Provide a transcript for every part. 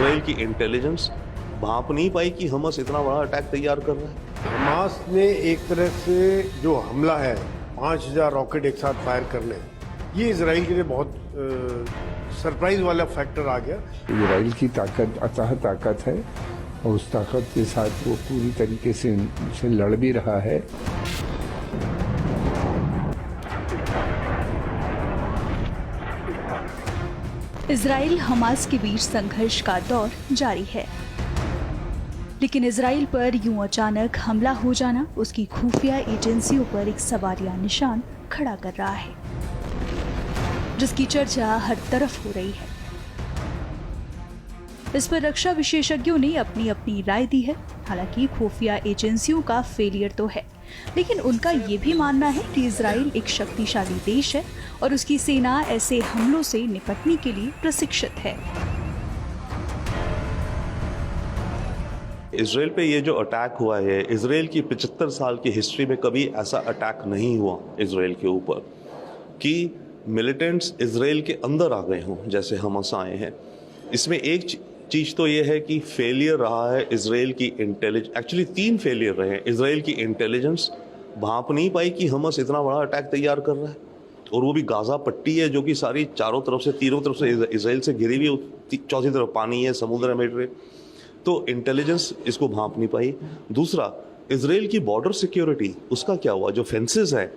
Israel की intelligence भांप नहीं पाई कि हमस इतना बड़ा अटैक तैयार कर रहा है। हमास ने एक तरह से जो हमला है 5000 रॉकेट एक साथ फायर करने, ये इसराइल के लिए बहुत सरप्राइज वाला फैक्टर आ गया। इसराइल की ताकत अथाह ताकत है और उस ताकत के साथ वो पूरी तरीके से उनसे लड़ भी रहा है। इजराइल हमास के बीच संघर्ष का दौर जारी है, लेकिन इजराइल पर यूं अचानक हमला हो जाना उसकी खुफिया एजेंसियों पर एक सवालिया निशान खड़ा कर रहा है, जिसकी चर्चा हर तरफ हो रही है। इस पर रक्षा विशेषज्ञों ने अपनी अपनी राय दी है। हालांकि खुफिया एजेंसियों का फेलियर तो है, लेकिन उनका ये भी मानना है कि इजराइल एक शक्तिशाली देश है और उसकी सेना ऐसे हमलों से निपटने के लिए प्रशिक्षित है। इसराइल पे ये जो अटैक हुआ है, इसराइल की 75 साल की हिस्ट्री में कभी ऐसा अटैक नहीं हुआ इसराइल के ऊपर कि मिलिटेंट्स इसराइल के अंदर आ गए हों जैसे हमस आए हैं। इसमें एक चीज़ तो ये है कि फेलियर रहा है इसराइल की इंटेलिजेंस। एक्चुअली 3 फेलियर रहे हैं। इसराइल की इंटेलिजेंस भांप नहीं पाई कि हमस इतना बड़ा अटैक तैयार कर रहा है, और वो भी गाजा पट्टी है जो कि सारी चारों तरफ से, तीनों तरफ से इसराइल से घिरी हुई, चौथी तरफ पानी है, समुद्र है, मेडिटेरेनियन। तो इंटेलिजेंस इसको भांप नहीं पाई। दूसरा, इसराइल की बॉर्डर सिक्योरिटी, उसका क्या हुआ? जो फेंसेस है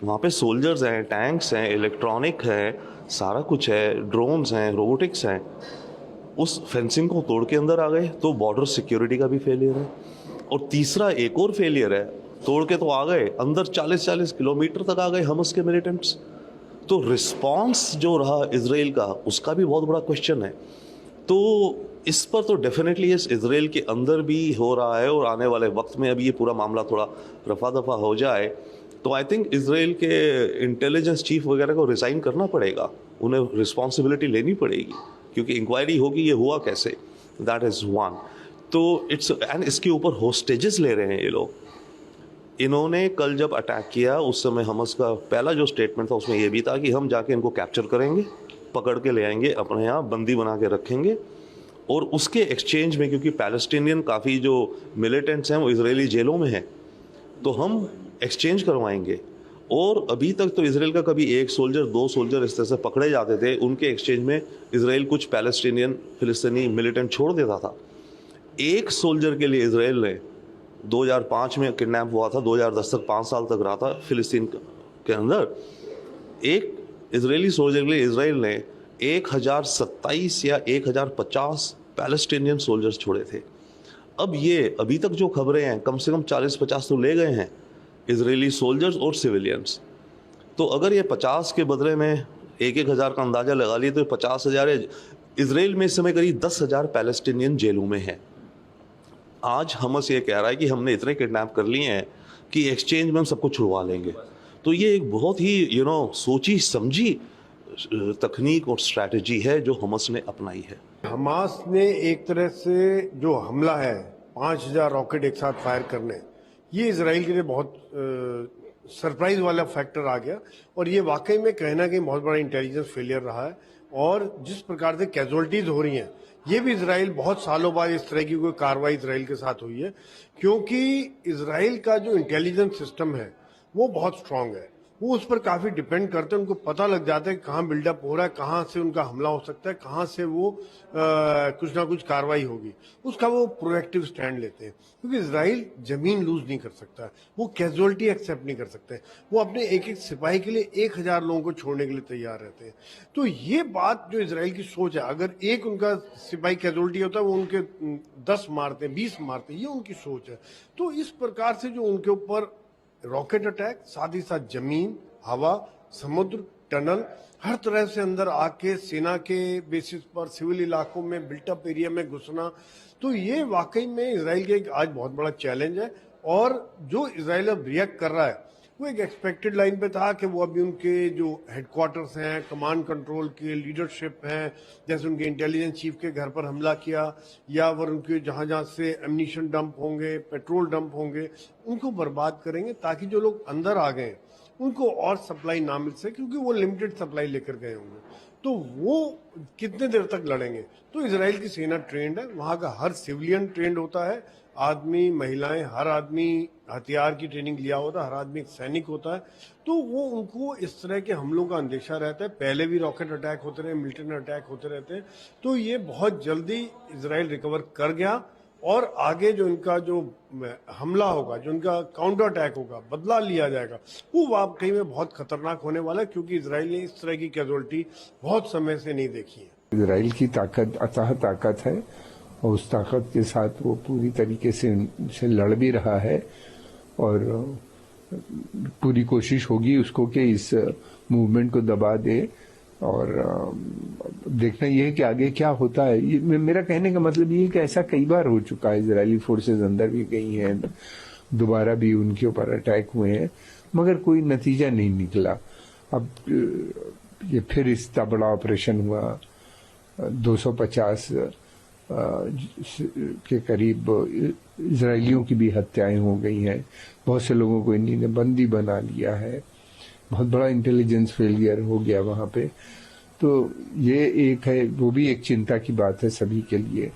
वहाँ पे सोल्जर्स हैं, टैंक्स हैं, इलेक्ट्रॉनिक है, सारा कुछ है, ड्रोन्स हैं, रोबोटिक्स हैं, उस फेंसिंग को तोड़ के अंदर आ गए, तो बॉर्डर सिक्योरिटी का भी फेलियर है। और तीसरा एक और फेलियर है, तोड़ के तो आ गए, अंदर 40-40 किलोमीटर तक आ गए हमस के मिलिटेंट्स। तो रिस्पॉन्स जो रहा इसराइल का, उसका भी बहुत बड़ा क्वेश्चन है। तो इस पर तो डेफिनेटली इसराइल के अंदर भी हो रहा है, और आने वाले वक्त में अभी ये पूरा मामला थोड़ा रफा दफा हो जाए तो आई थिंक इसराइल के इंटेलिजेंस चीफ वगैरह को रिज़ाइन करना पड़ेगा, उन्हें रिस्पॉन्सिबिलिटी लेनी पड़ेगी, क्योंकि इंक्वायरी होगी ये हुआ कैसे। That is one. तो इट्स एंड इसके ऊपर होस्टेजेस ले रहे हैं ये लोग। इन्होंने कल जब अटैक किया उस समय हमस का पहला जो स्टेटमेंट था उसमें यह भी था कि हम जाके इनको कैप्चर करेंगे, पकड़ के ले आएंगे, अपने यहाँ बंदी बना के रखेंगे, और उसके एक्सचेंज में, क्योंकि पैलेस्टीनियन काफ़ी जो मिलिटेंट्स हैं वो इजरायली जेलों में हैं, तो हम एक्सचेंज करवाएंगे। और अभी तक तो इसराइल का कभी 1 सोल्जर 2 सोल्जर इस तरह से पकड़े जाते थे, उनके एक्सचेंज में इसराइल कुछ पैलेस्टीनियन फिलिस्तीनी मिलिटेंट छोड़ देता था। 1 सोल्जर के लिए इसराइल ने 2005 में किडनैप हुआ था, 2010 तक 5 साल तक रहा था फिलिस्तीन के अंदर। एक इजरायली सोल्जर के लिए इसराइल ने 1027 या 1050 पैलेस्टीनियन सोल्जर्स छोड़े थे। अब ये अभी तक जो खबरें हैं, कम से कम 40-50 तो ले गए हैं इजरायली सोल्जर्स और सिविलियंस। तो अगर ये 50 के बदले में 1-1 हज़ार का अंदाज़ा लगा लिए तो 50,000 है। इसराइल में इस समय करीब 10,000 पैलेस्टीनियन जेलों में है। आज हमस ये कह रहा है कि हमने इतने किडनैप कर लिए हैं कि एक्सचेंज में हम सबको छुड़वा लेंगे। तो ये एक बहुत ही सोची समझी तकनीक और स्ट्रैटेजी है जो हमस ने अपनाई है। हमास ने एक तरह से जो हमला है 5000 रॉकेट एक साथ फायर करने, ये इसराइल के लिए बहुत सरप्राइज वाला फैक्टर आ गया। और ये वाकई में कहीं ना कहीं बहुत बड़ा इंटेलिजेंस फेलियर रहा है। और जिस प्रकार से कैजुअलिटीज हो रही हैं, ये भी इसराइल बहुत सालों बाद इस तरह की कोई कार्रवाई इसराइल के साथ हुई है, क्योंकि इसराइल का जो इंटेलिजेंस सिस्टम है वो बहुत स्ट्रांग है। वो उस पर काफी डिपेंड करते हैं, उनको पता लग जाता है कहाँ बिल्डअप हो रहा है, कहाँ से उनका हमला हो सकता है, कहाँ से वो कुछ ना कुछ कार्रवाई होगी, उसका वो प्रोएक्टिव स्टैंड लेते हैं। क्योंकि इसराइल जमीन लूज नहीं कर सकता, वो कैजुअलिटी एक्सेप्ट नहीं कर सकते, वो अपने एक एक सिपाही के लिए 1000 लोगों को छोड़ने के लिए तैयार रहते हैं। तो ये बात जो इसराइल की सोच है, अगर एक उनका सिपाही कैजुअलिटी होता है वो उनके 10 मारते हैं, 20 मारते हैं, ये उनकी सोच है। तो इस प्रकार से जो उनके ऊपर रॉकेट अटैक, साथ ही साथ जमीन, हवा, समुद्र, टनल, हर तरह से अंदर आके सेना के बेसिस पर सिविल इलाकों में, बिल्टअप एरिया में घुसना, तो ये वाकई में इसराइल के एक आज बहुत बड़ा चैलेंज है। और जो इसराइल अब रिएक्ट कर रहा है वो एक एक्सपेक्टेड लाइन पे था कि वो अभी उनके जो हेडक्वार्टर्स हैं, कमांड कंट्रोल के लीडरशिप हैं, जैसे उनके इंटेलिजेंस चीफ के घर पर हमला किया, या वो उनके जहां जहां से एम्यूनिशन डंप होंगे, पेट्रोल डंप होंगे, उनको बर्बाद करेंगे, ताकि जो लोग अंदर आ गए उनको और सप्लाई ना मिल सके, क्योंकि वो लिमिटेड सप्लाई लेकर गए होंगे। तो वो कितने देर तक लड़ेंगे? तो इसराइल की सेना ट्रेंड है, वहां का हर सिविलियन ट्रेंड होता है, आदमी महिलाएं, हर आदमी हथियार की ट्रेनिंग लिया होता है, हर आदमी एक सैनिक होता है। तो वो उनको इस तरह के हमलों का अंदेशा रहता है। पहले भी रॉकेट अटैक होते रहे, मिलिटेंट अटैक होते रहते हैं। तो ये बहुत जल्दी इसराइल रिकवर कर गया और आगे जो इनका जो हमला होगा, जो इनका काउंटर अटैक होगा, बदला लिया जाएगा, वो वाकई में बहुत खतरनाक होने वाला है, क्योंकि इसराइल ने इस तरह की कैजुअल्टी बहुत समय से नहीं देखी है। इसराइल की ताकत अथाह ताकत है और उस ताकत के साथ वो पूरी तरीके से लड़ भी रहा है और पूरी कोशिश होगी उसको कि इस मूवमेंट को दबा दे। और देखना यह है कि आगे क्या होता है। ये मेरा कहने का मतलब ये है कि ऐसा कई बार हो चुका है, इजरायली फोर्सेस अंदर भी गई हैं, दोबारा भी उनके ऊपर अटैक हुए हैं, मगर कोई नतीजा नहीं निकला। अब ये फिर इतना बड़ा ऑपरेशन हुआ, 250 के करीब इजरायलियों की भी हत्याएं हो गई हैं, बहुत से लोगों को इन्हीं ने बंदी बना लिया है, बहुत बड़ा इंटेलिजेंस फेलियर हो गया वहां पे। तो ये एक है, वो भी एक चिंता की बात है सभी के लिए।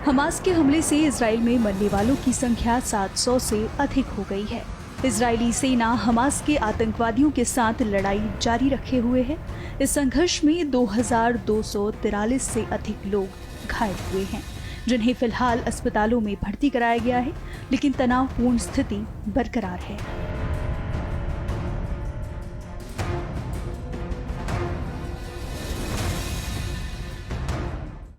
हमास के हमले से इजराइल में मरने वालों की संख्या 700 से अधिक हो गई है। इजरायली सेना हमास के आतंकवादियों के साथ लड़ाई जारी रखे हुए है। इस संघर्ष में 2243 से अधिक लोग घायल हुए हैं, जिन्हें फिलहाल अस्पतालों में भर्ती कराया गया है, लेकिन तनावपूर्ण स्थिति बरकरार है।